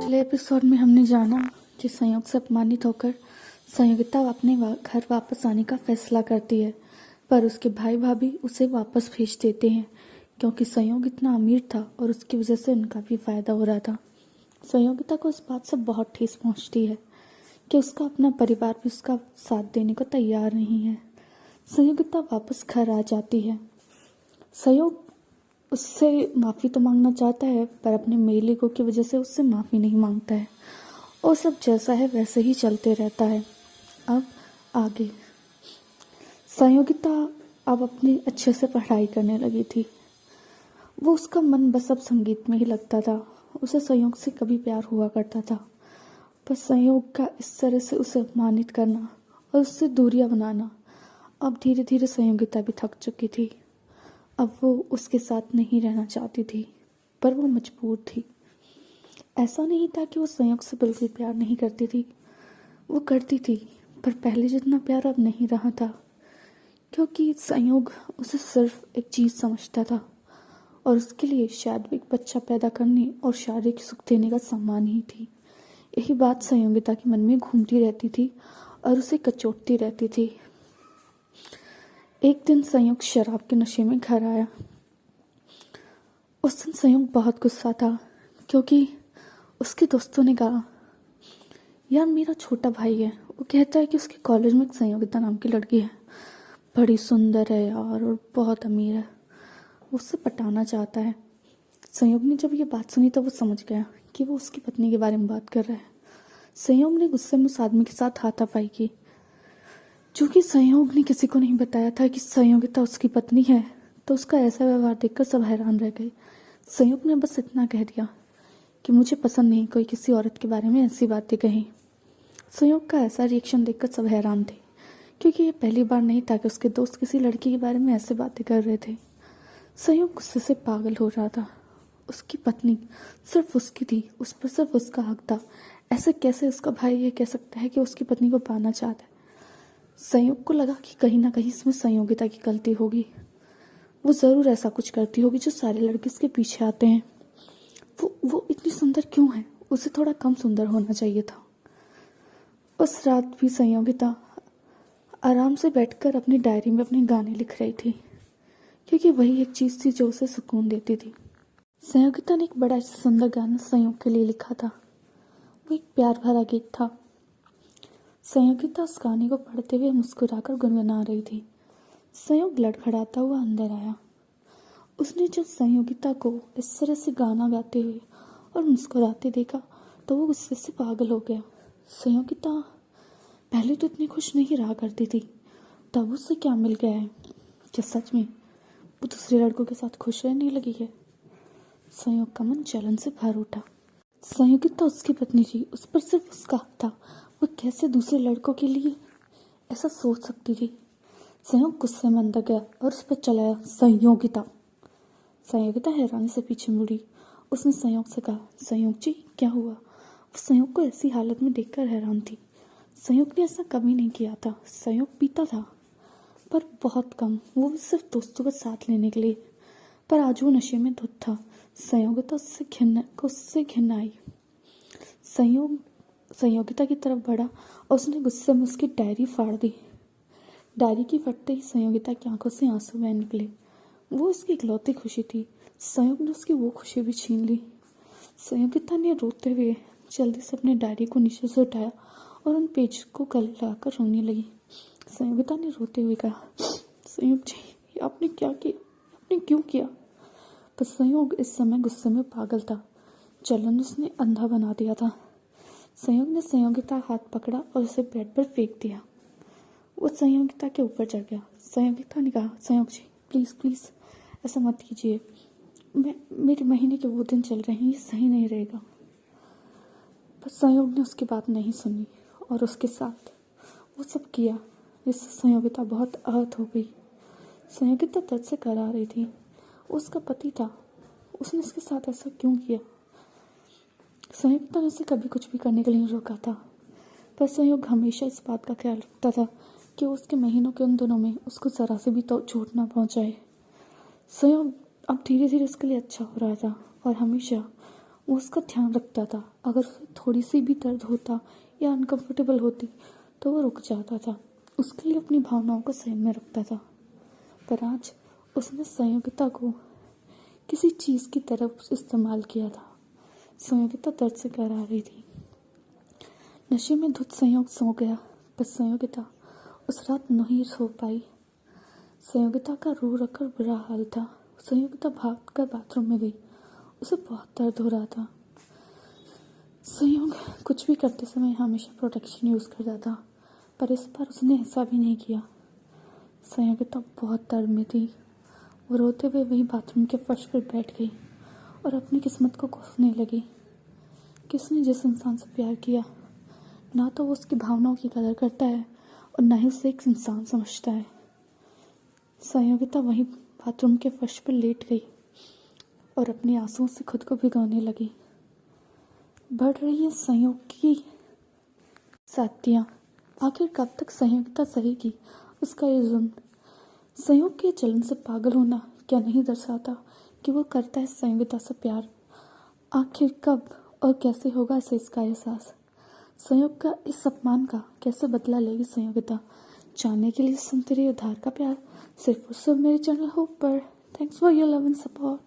पिछले एपिसोड में हमने जाना कि संयोग से अपमानित होकर संयोगिता अपने घर वापस आने का फैसला करती है, पर उसके भाई भाभी उसे वापस भेज देते हैं क्योंकि संयोग इतना अमीर था और उसकी वजह से उनका भी फायदा हो रहा था। संयोगिता को इस बात से बहुत ठेस पहुंचती है कि उसका अपना परिवार भी उसका साथ देने को तैयार नहीं है। संयोगिता वापस घर आ जाती है। संयोग उससे माफ़ी तो मांगना चाहता है, पर अपने मेल ईगो की वजह से उससे माफ़ी नहीं मांगता है और सब जैसा है वैसे ही चलते रहता है। अब आगे संयोगिता अब अपनी अच्छे से पढ़ाई करने लगी थी। वो उसका मन बस अब संगीत में ही लगता था। उसे संयोग से कभी प्यार हुआ करता था, पर संयोग का इस तरह से उसे अपमानित करना और उससे दूरियां बनाना, अब धीरे धीरे संयोगिता भी थक चुकी थी। अब वो उसके साथ नहीं रहना चाहती थी, पर वो मजबूर थी। ऐसा नहीं था कि वो संयोग से बिल्कुल प्यार नहीं करती थी, वो करती थी, पर पहले जितना प्यार अब नहीं रहा था, क्योंकि संयोग उसे सिर्फ एक चीज़ समझता था और उसके लिए शायद एक बच्चा पैदा करने और शारीरिक सुख देने का सामान ही थी। यही बात संयोगिता के मन में घूमती रहती थी और उसे कचोटती रहती थी। एक दिन संयोग शराब के नशे में घर आया। उस दिन संयोग बहुत गुस्सा था क्योंकि उसके दोस्तों ने कहा, यार मेरा छोटा भाई है, वो कहता है कि उसके कॉलेज में एक संयोगिता नाम की लड़की है, बड़ी सुंदर है यार और बहुत अमीर है, उससे पटाना चाहता है। संयोग ने जब ये बात सुनी तो वो समझ गया कि वो उसकी पत्नी के बारे में बात कर रहा है। संयोग ने गुस्से में उस आदमी के साथ हाथापाई की। चूंकि संयोग ने किसी को नहीं बताया था कि संयोगिता उसकी पत्नी है, तो उसका ऐसा व्यवहार देखकर सब हैरान रह गए। संयोग ने बस इतना कह दिया कि मुझे पसंद नहीं कोई किसी औरत के बारे में ऐसी बातें कही। संयोग का ऐसा रिएक्शन देखकर सब हैरान थे, क्योंकि ये पहली बार नहीं था कि उसके दोस्त किसी लड़की के बारे में ऐसे बातें कर रहे थे। संयोग गुस्से से पागल हो रहा था। उसकी पत्नी सिर्फ उसकी थी, उस पर सिर्फ उसका हक था। ऐसे कैसे उसका भाई ये कह सकता है कि उसकी पत्नी को पाना चाहता है। संयोग को लगा कि कहीं ना कहीं इसमें संयोगिता की गलती होगी। वो ज़रूर ऐसा कुछ करती होगी जो सारे लड़के इसके पीछे आते हैं। वो इतनी सुंदर क्यों है? उसे थोड़ा कम सुंदर होना चाहिए था। उस रात भी संयोगिता आराम से बैठकर अपनी डायरी में अपने गाने लिख रही थी, क्योंकि वही एक चीज़ थी जो उसे सुकून देती थी। संयोगिता ने एक बड़ा सुंदर गाना संयोग के लिए लिखा था। वो एक प्यार भरा गीत था। संयोगिता उस गाने को पढ़ते हुए मुस्कुराकर गुनगुना रही थी। संयोग लड़खड़ाता हुआ अंदर आया। उसने जब संयोगिता को इस तरह से गाना गाते हुए और मुस्कुराते देखा तो वो गुस्से से पागल हो गया। संयोगिता पहले तो इतनी खुश नहीं रहा करती थी, तब उससे क्या मिल गया है? क्या सच में वो दूसरे लड़कों के साथ खुश रहने लगी है? संयोग का मन जलन से भर उठा। संयोगिता उसकी पत्नी थी, उस पर सिर्फ उसका हक था। वो कैसे दूसरे लड़कों के लिए ऐसा सोच सकती थी? संयोग गुस्से में अंदर गया और उस पर चलाया, संयोगिता। संयोगिता हैरानी से पीछे मुड़ी। उसने संयोग से कहा, संयोग जी क्या हुआ? वो संयोग को ऐसी हालत में देखकर हैरान थी। संयोग ने ऐसा कभी नहीं किया था। संयोग पीता था, पर बहुत कम, वो भी सिर्फ दोस्तों का साथ लेने के लिए। पर आज वो नशे में धुत था। संयोगिता उससे घिन आई। संयोगिता की तरफ बढ़ा और उसने गुस्से में उसकी डायरी फाड़ दी। डायरी की फटते ही संयोगिता की आंखों से आंसू बह निकले। वो उसकी इकलौती खुशी थी। संयोग ने उसकी वो खुशी भी छीन ली। संयोगिता ने रोते हुए जल्दी से अपने डायरी को नीचे से उठाया और उन पेज को गले लगाकर रोने लगी। संयोगिता ने रोते हुए कहा, संयोग जी ये आपने क्या किया? आपने क्यों किया? पर संयोग इस समय गुस्से में पागल था। जलन उसने अंधा बना दिया था। संयोग ने संयोगिता हाथ पकड़ा और उसे बेड पर फेंक दिया। वो संयोगिता के ऊपर चढ़ गया। संयोगिता ने कहा, संयोग जी प्लीज़ प्लीज़ ऐसा मत कीजिए, मेरे महीने के वो दिन चल रहे हैं, ये सही नहीं रहेगा। पर संयोग ने उसकी बात नहीं सुनी और उसके साथ वो सब किया, जिससे संयोगिता बहुत आहत हो गई। संयोगिता दर्द से करा रही थी। उसका पति था, उसने उसके साथ ऐसा क्यों किया? संयोगिता ने उसे कभी कुछ भी करने के लिए रोका था, पर संयोग हमेशा इस बात का ख्याल रखता था कि उसके महीनों के उन दिनों में उसको ज़रा से भी तो चोट ना पहुंचाए। संयोग अब धीरे धीरे उसके लिए अच्छा हो रहा था और हमेशा वो उसका ध्यान रखता था। अगर उसे थोड़ी सी भी दर्द होता या अनकंफर्टेबल होती तो वो रुक जाता था, उसके लिए अपनी भावनाओं को संयम में रखता था। पर आज उसने संयोगिता को किसी चीज़ की तरफ इस्तेमाल किया था। संयोगिता दर्द से करा रही थी। नशे में धुत संयोग सो गया, पर संयोगिता उस रात नहीं सो पाई। संयोगिता का रो रखकर बुरा हाल था। संयोगिता भाग कर बाथरूम में गई। उसे बहुत दर्द हो रहा था। संयोग कुछ भी करते समय हमेशा प्रोटेक्शन यूज़ करता था, पर इस बार उसने ऐसा भी नहीं किया। संयोगिता बहुत दर्द में थी। वो रोते हुए वहीं बाथरूम के फर्श पर बैठ गई और अपनी किस्मत को कोसने लगी कि उसने जिस इंसान से प्यार किया, ना तो वो उसकी भावनाओं की कदर करता है और ना ही उसे एक इंसान समझता है। संयोगिता वहीं बाथरूम के फर्श पर लेट गई और अपने आंसुओं से खुद को भिगोने लगी। बढ़ रही है संयोग की साथियाँ। आखिर कब तक संयोगिता सहेगी उसका ये जुल्म? संयोग के जलन से पागल होना क्या नहीं दर्शाता कि वो करता है संयोगिता से प्यार? आखिर कब और कैसे होगा इसे इसका एहसास? संयोग का इस अपमान का कैसे बदला लेगी संयोगिता? जानने के लिए सुनते रहिए उधार का प्यार, सिर्फ और सिर्फ मेरे चैनल होप पर। Thanks for your love and support.